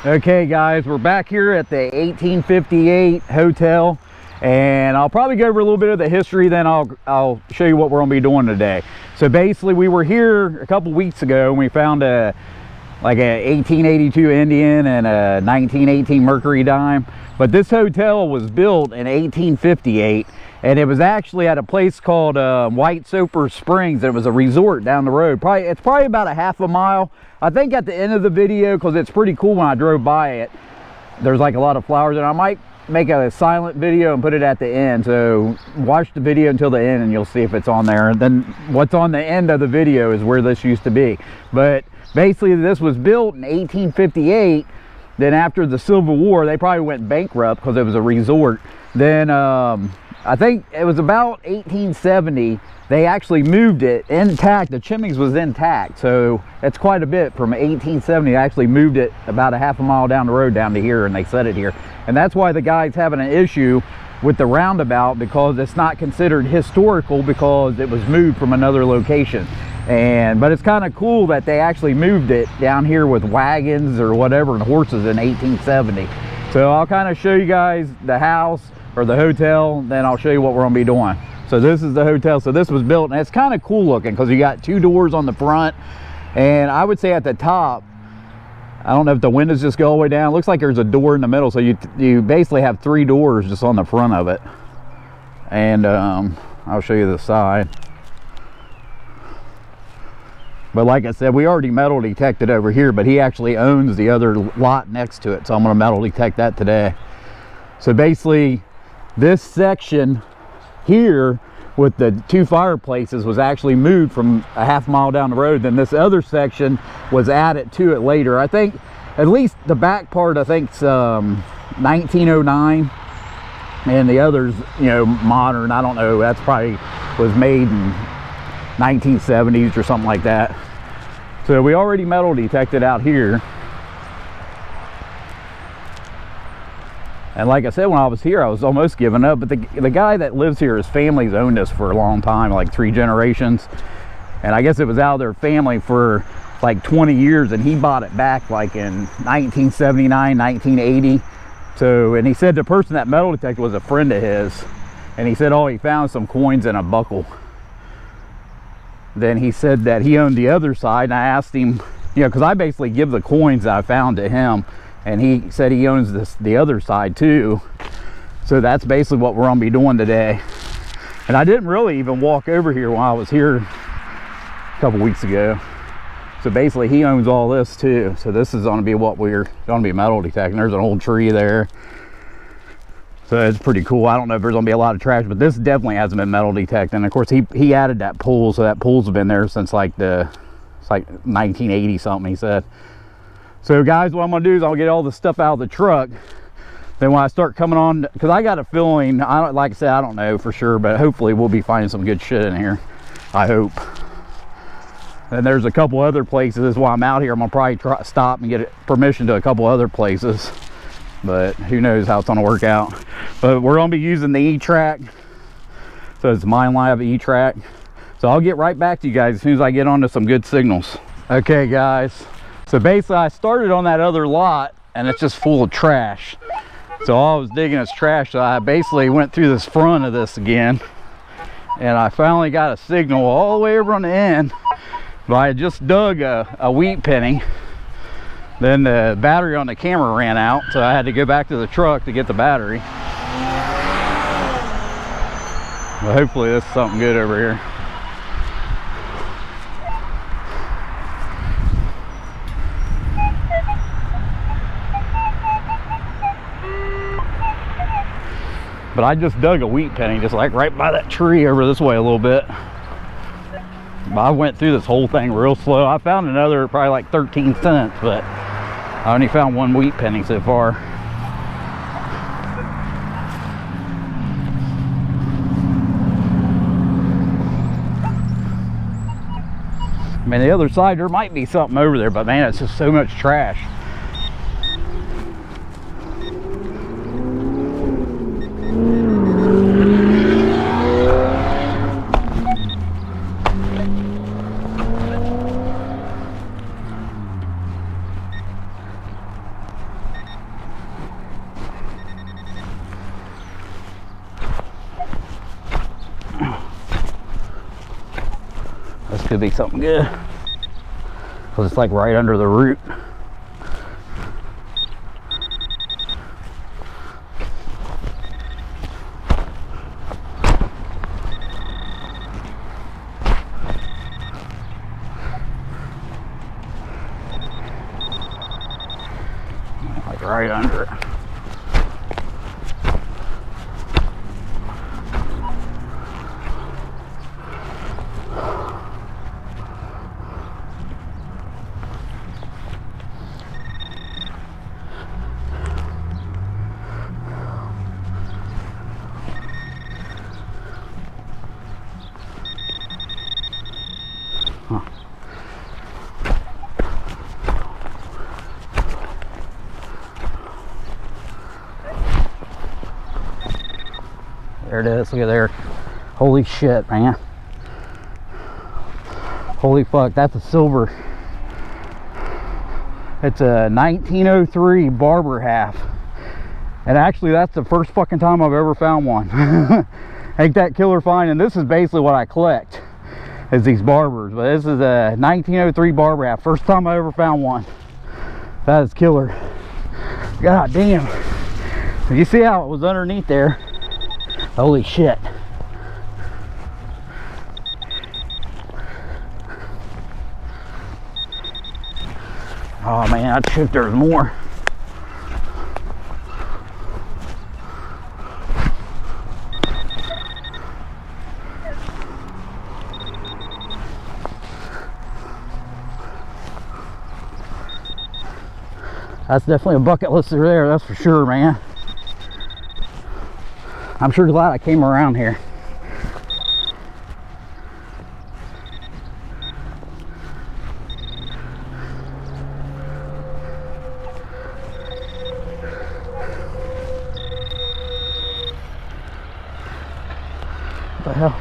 Okay guys, we're back here at the 1858 hotel, and I'll probably go over a little bit of the history, then I'll show you what we're gonna be doing today. So basically we were here a couple weeks ago and we found a 1882 Indian and a 1918 Mercury dime, but this hotel was built in 1858 and it was actually at a place called White Sulphur Springs. It was a resort down the road. It's probably about a half a mile. I think at the end of the video, because it's pretty cool, when I drove by it, there's like a lot of flowers, and I might make a silent video and put it at the end. So watch the video until the end and you'll see if it's on there. And then what's on the end of the video is where this used to be. But basically this was built in 1858. Then after the Civil War, they probably went bankrupt because it was a resort. Then I think it was about 1870 they actually moved it intact. The chimneys was intact, so it's quite a bit. From 1870 they actually moved it about a half a mile down the road down to here, and they set it here. And that's why the guy's having an issue with the roundabout, because it's not considered historical because it was moved from another location. But it's kind of cool that they actually moved it down here with wagons or whatever and horses in 1870. So I'll kind of show you guys the house or the hotel, then I'll show you what we're gonna be doing. So this is the hotel. So this was built, and it's kind of cool looking because you got two doors on the front, and I would say at the top, I don't know if the windows just go all the way down. It looks like there's a door in the middle, so you basically have three doors just on the front of it. And I'll show you the side. But like I said, we already metal detected over here, but he actually owns the other lot next to it, so I'm going to metal detect that today. So basically this section here with the two fireplaces was actually moved from a half mile down the road. Then this other section was added to it later. I think at least the back part, I think it's 1909, and the others, you know, modern. I don't know, that's probably was made in 1970s or something like that. So we already metal detected out here. And like I said, when I was here, I was almost giving up. But the guy that lives here, his family's owned this for a long time, like 3 generations. And I guess it was out of their family for like 20 years. And he bought it back like in 1979, 1980. So, and he said the person that metal detected was a friend of his. And he said, oh, he found some coins in a buckle. Then he said that he owned the other side. And I asked him, you know, because I basically give the coins that I found to him. And he said he owns the other side too. So that's basically what we're gonna be doing today. And I didn't really even walk over here when I was here a couple weeks ago. So basically he owns all this too. So this is gonna be what we're gonna be metal detecting. There's an old tree there. So it's pretty cool. I don't know if there's gonna be a lot of trash, but this definitely hasn't been metal detected. And of course he added that pool, so that pool's been there since it's like 1980 something, he said. So guys, what I'm gonna do is I'll get all the stuff out of the truck. Then when I start coming on, because I got a feeling, like I said, I don't know for sure, but hopefully we'll be finding some good shit in here. I hope. And there's a couple other places while I'm out here. I'm gonna probably stop and get permission to a couple other places, but who knows how it's gonna work out. But we're gonna be using the E-Track. So it's minelab E-Track. So I'll get right back to you guys as soon as I get onto some good signals. Okay guys. So basically I started on that other lot and it's just full of trash. So all I was digging is trash. So I basically went through this front of this again, and I finally got a signal all the way over on the end. But I had just dug a wheat penny. Then the battery on the camera ran out, so I had to go back to the truck to get the battery. But hopefully this is something good over here. But I just dug a wheat penny, just like right by that tree over this way a little bit. But I went through this whole thing real slow. I found another probably like 13 cents, but I only found one wheat penny so far. I mean, the other side, there might be something over there, but man, it's just so much trash. Could be something good. Because it's like right under the root. Like right under it. There it is, look at there. Holy shit, man. Holy fuck, that's a silver. It's a 1903 barber half. And actually that's the first fucking time I've ever found one. Ain't that killer fine? And this is basically what I collect, is these barbers. But this is a 1903 barber half. First time I ever found one. That is killer. God damn. You see how it was underneath there? Holy shit. Oh man, I'd shoot there's more. That's definitely a bucket lister there, that's for sure, man. I'm sure glad I came around here. What the hell?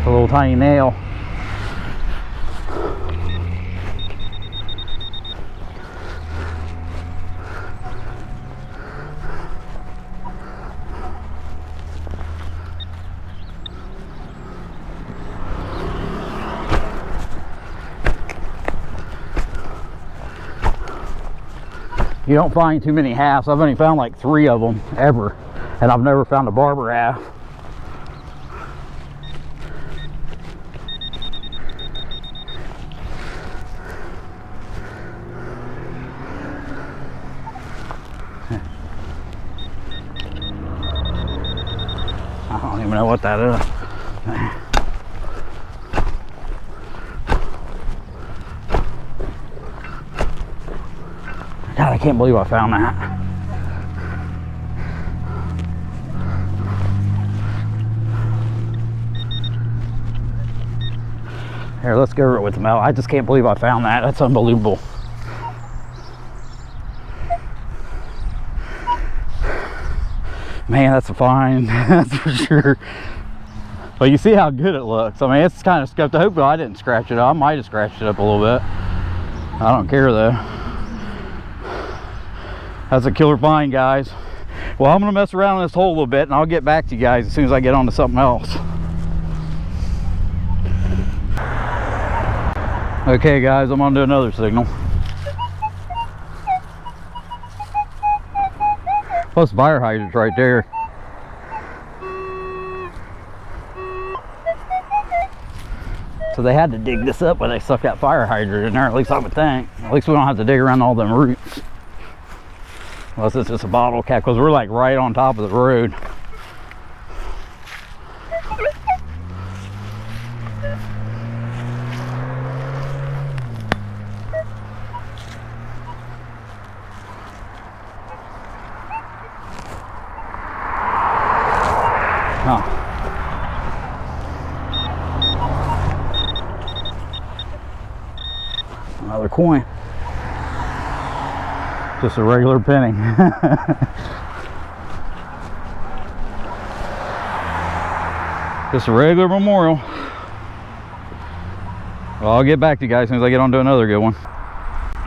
A little tiny nail. You don't find too many halves. I've only found like 3 of them ever, and I've never found a barber half. I don't even know what that is. God, I can't believe I found that. Here, let's go over it with the melt. I just can't believe I found that. That's unbelievable. Man, that's a find. That's for sure. But you see how good it looks. I mean, it's kind of scuffed. Hopefully I didn't scratch it up. I might have scratched it up a little bit. I don't care though. That's a killer find, guys. Well, I'm gonna mess around in this hole a little bit and I'll get back to you guys as soon as I get on to something else. Okay guys, I'm on to another signal. Plus fire hydrants right there. So they had to dig this up when they stuck that fire hydrant in there, at least I would think. At least we don't have to dig around all them roots. Unless it's just a bottle cap, because we're like right on top of the road. Oh. Another coin. Just a regular penny. Just a regular memorial. Well, I'll get back to you guys as soon as I get on to another good one.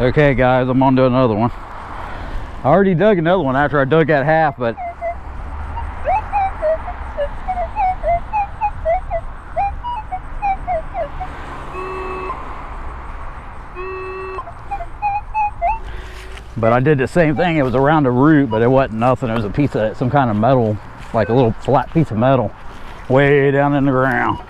Okay guys, I'm on to another one. I already dug another one after I dug that half, but I did the same thing. It was around the root, but it wasn't nothing. It was a piece of some kind of metal, like a little flat piece of metal way down in the ground.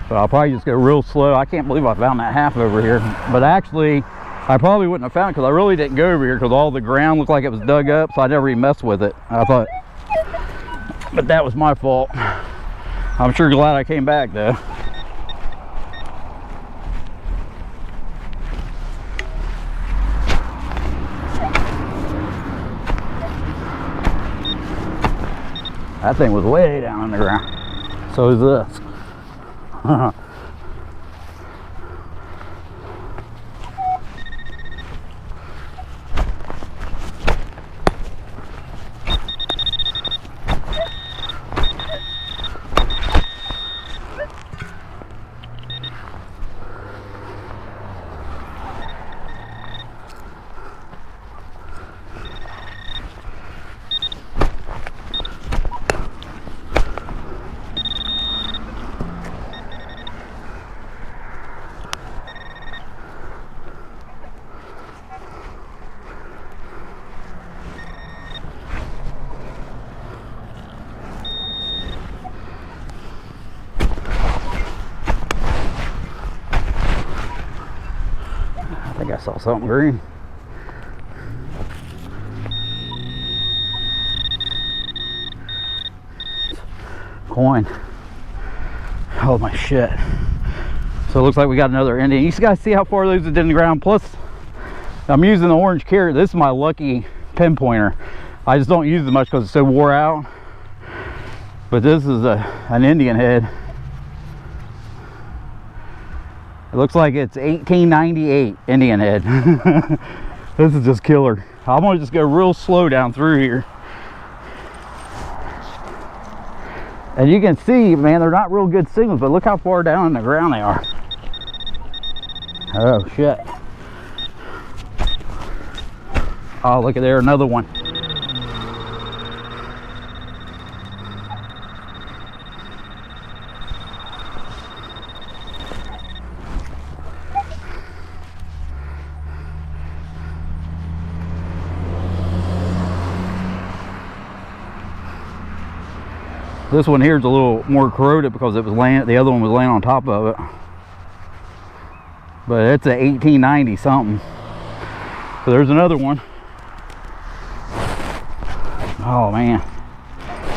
But I'll probably just go real slow. I can't believe I found that half over here. But actually, I probably wouldn't have found it because I really didn't go over here because all the ground looked like it was dug up, so I never even messed with it. I thought, but that was my fault. I'm sure glad I came back though. That thing was way down in the ground. So is this. I think I saw something green. Coin. Oh my shit. So it looks like we got another Indian. You guys see how far those are in the ground? Plus, I'm using the orange carrot. This is my lucky pinpointer. I just don't use it much because it's so wore out. But this is an Indian head. It looks like it's 1898 Indian head. This is just killer. I'm gonna just go real slow down through here. And you can see, man, they're not real good signals, but look how far down in the ground they are. Oh shit. Oh, look at there, another one. This one here is a little more corroded because it was laying, the other one was laying on top of it. But it's a 1890 something. So there's another one. Oh man.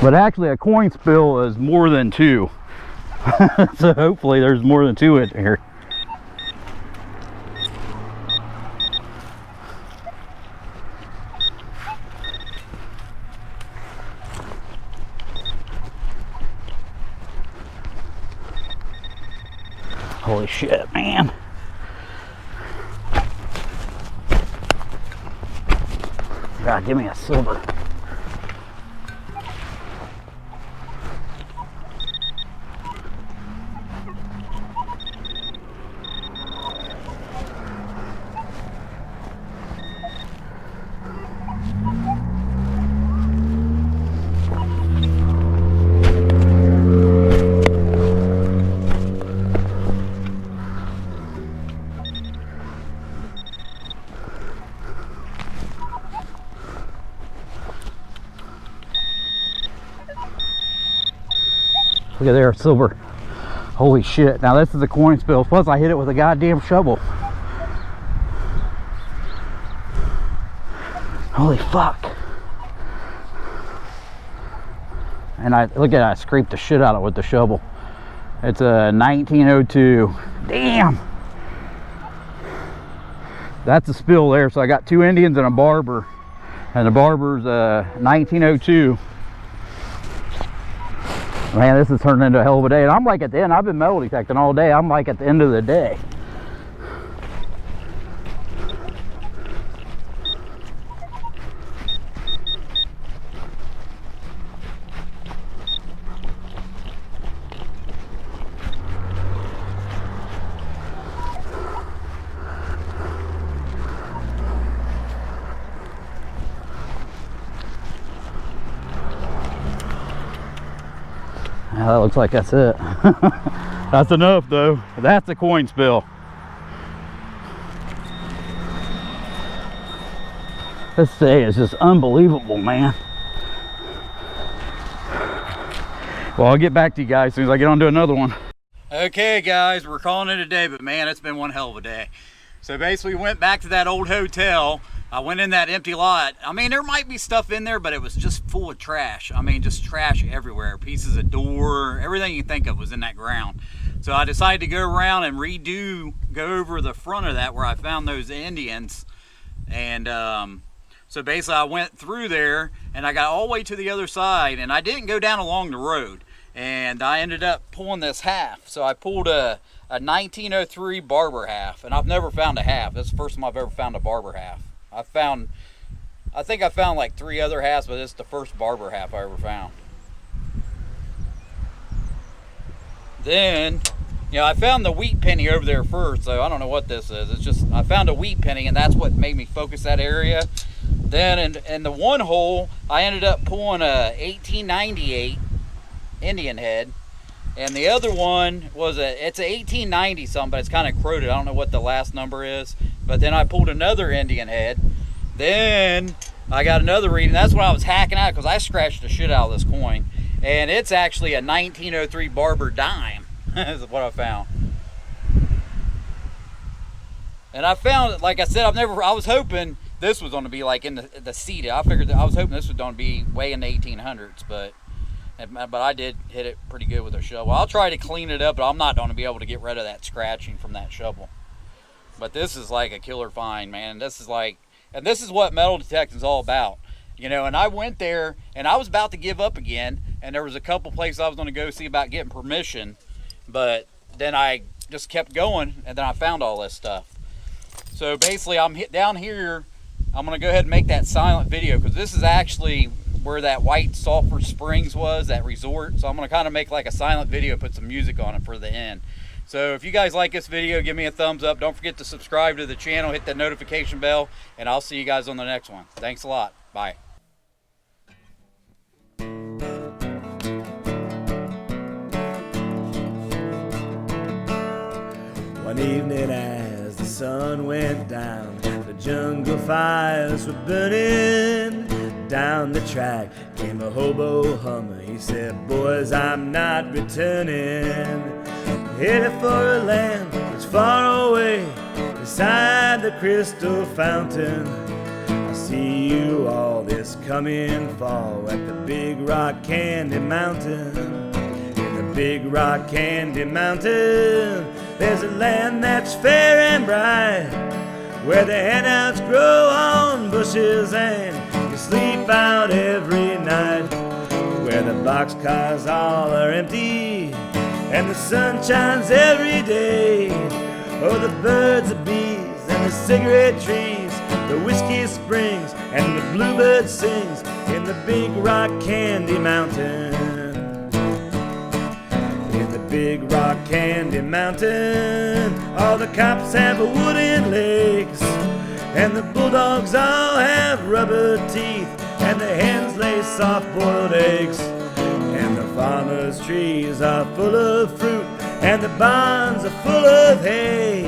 But actually a coin spill is more than two. So hopefully there's more than two in here. Holy shit, man. God, give me a silver. Look at there, silver. Holy shit. Now this is a coin spill. Plus I hit it with a goddamn shovel. Holy fuck. And I look at it, I scraped the shit out of it with the shovel. It's a 1902. Damn. That's a spill there. So I got two Indians and a barber. And the barber's 1902. Man, this is turning into a hell of a day. And I'm like at the end. I've been metal detecting all day. I'm like at the end of the day. That looks like that's it. That's enough though. That's a coin spill. This day is just unbelievable, man. Well, I'll get back to you guys as soon as I get on to another one. Okay guys, we're calling it a day, but man, it's been one hell of a day. So basically we went back to that old hotel. I went in that empty lot. I mean, there might be stuff in there, but it was just full of trash. I mean, just trash everywhere. Pieces of door, everything you think of was in that ground. So I decided to go around and go over the front of that where I found those Indians. And so basically I went through there and I got all the way to the other side, and I didn't go down along the road. And I ended up pulling this half. So I pulled a 1903 barber half, and I've never found a half. This is the first time I've ever found a barber half. I think I found like 3 other halves, but this is the first barber half I ever found. Then, you know, I found the wheat penny over there first, so I don't know what this is. It's just, I found a wheat penny, and that's what made me focus that area. Then in the one hole, I ended up pulling a 1898 Indian head. And the other one was it's a 1890 something, but it's kind of corroded. I don't know what the last number is. But then I pulled another Indian head. Then I got another reading. That's what I was hacking out, because I scratched the shit out of this coin. And it's actually a 1903 barber dime. Is what I found. And I found, like I said, I was hoping this was going to be like in the seated. I was hoping this was going to be way in the 1800s, but I did hit it pretty good with a shovel. I'll try to clean it up, but I'm not going to be able to get rid of that scratching from that shovel. But this is like a killer find, man. This is what metal detecting is all about. You know, and I went there and I was about to give up again, and there was a couple places I was going to go see about getting permission, but then I just kept going, and then I found all this stuff. So basically I'm down here. I'm going to go ahead and make that silent video, because this is actually where that White Sulphur Springs was, that resort. So I'm going to kind of make like a silent video, put some music on it for the end. So if you guys like this video, give me a thumbs up. Don't forget to subscribe to the channel, hit that notification bell, and I'll see you guys on the next one. Thanks a lot. Bye. One evening as the sun went down, the jungle fires were burning. Down the track came a hobo hummer. He said, "Boys, I'm not returning. Headed for a land that's far away, beside the crystal fountain. I see you all this coming fall at the Big Rock Candy Mountain. In the Big Rock Candy Mountain, there's a land that's fair and bright, where the handouts grow on bushes and you sleep out every night, where the boxcars all are empty and the sun shines every day. Oh, the birds, the bees, and the cigarette trees, the whiskey springs, and the bluebird sings in the Big Rock Candy Mountain. In the Big Rock Candy Mountain, all the cops have wooden legs, and the bulldogs all have rubber teeth, and the hens lay soft-boiled eggs, and the farmers' trees are full of fruit, and the barns are full of hay.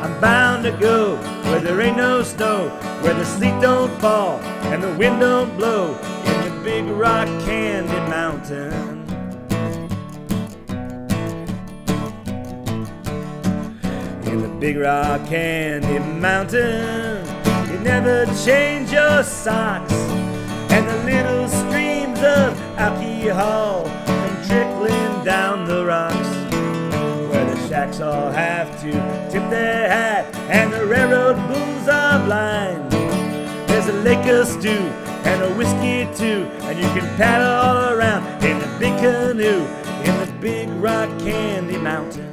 I'm bound to go where there ain't no snow, where the sleet don't fall and the wind don't blow, in the Big Rock Candy Mountain. In the Big Rock Candy Mountain, you never change your socks, and the little streams of alcohol come trickling down the rocks, where the shacks all have to tip their hat and the railroad bulls are blind. There's a lake of stew and a whiskey too, and you can paddle all around in a big canoe in the Big Rock Candy Mountain.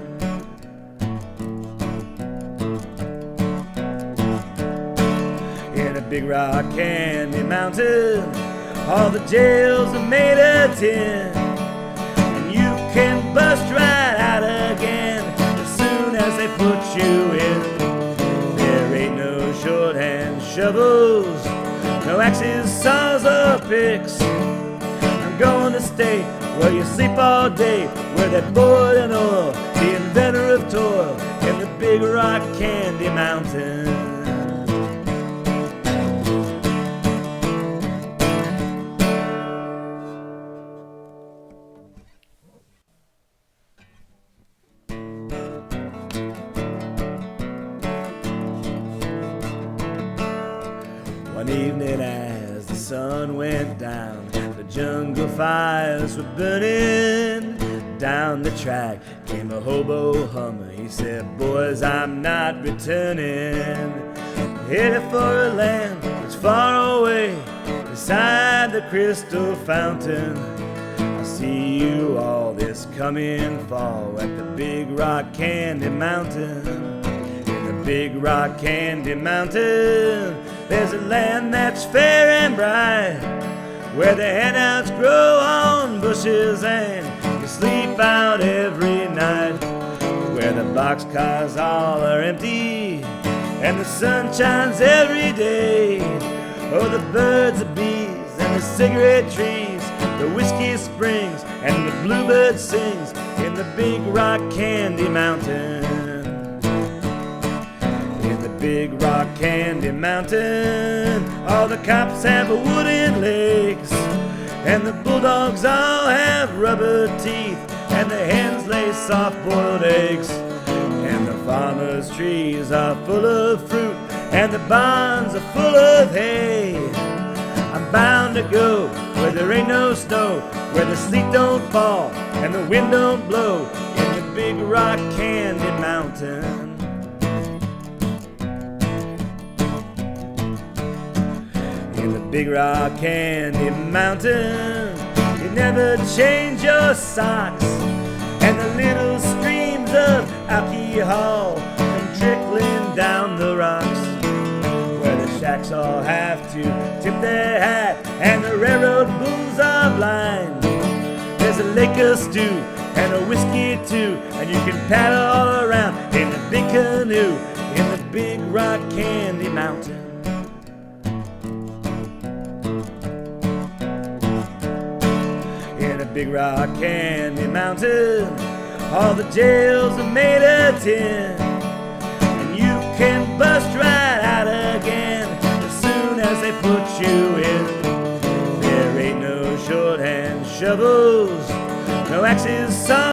In a Big Rock Candy Mountain, all the jails are made of tin, and you can bust right out again as soon as they put you in. There ain't no shorthand shovels, no axes, saws, or picks. I'm going to stay where you sleep all day, where they boiled in oil, the inventor of toil, in the Big Rock Candy Mountain. One evening as the sun went down, the jungle fires were burning. Down the track came a hobo hummer. He said, boys, I'm not returning. Headed for a land that's far away, beside the crystal fountain. I see you all this coming fall at the Big Rock Candy Mountain. Big Rock Candy Mountain, there's a land that's fair and bright, where the handouts grow on bushes and you sleep out every night, where the boxcars all are empty and the sun shines every day. Oh, the birds, the bees, and the cigarette trees, the whiskey springs and the bluebird sings in the Big Rock Candy Mountain. Big Rock Candy Mountain, all the cops have wooden legs, and the bulldogs all have rubber teeth, and the hens lay soft-boiled eggs, and the farmers' trees are full of fruit, and the barns are full of hay. I'm bound to go where there ain't no snow, where the sleet don't fall and the wind don't blow, in the Big Rock Candy Mountain. In the Big Rock Candy Mountain, you never change your socks, and the little streams of alcohol come trickling down the rocks, where the shacks all have to tip their hat and the railroad booms are blind. There's a lake of stew and a whiskey too, and you can paddle all around in a big canoe in the Big Rock Candy Mountain. Big Rock Candy Mountain, all the jails are made of tin, and you can bust right out again as soon as they put you in. There ain't no shorthand shovels, no axes, saws.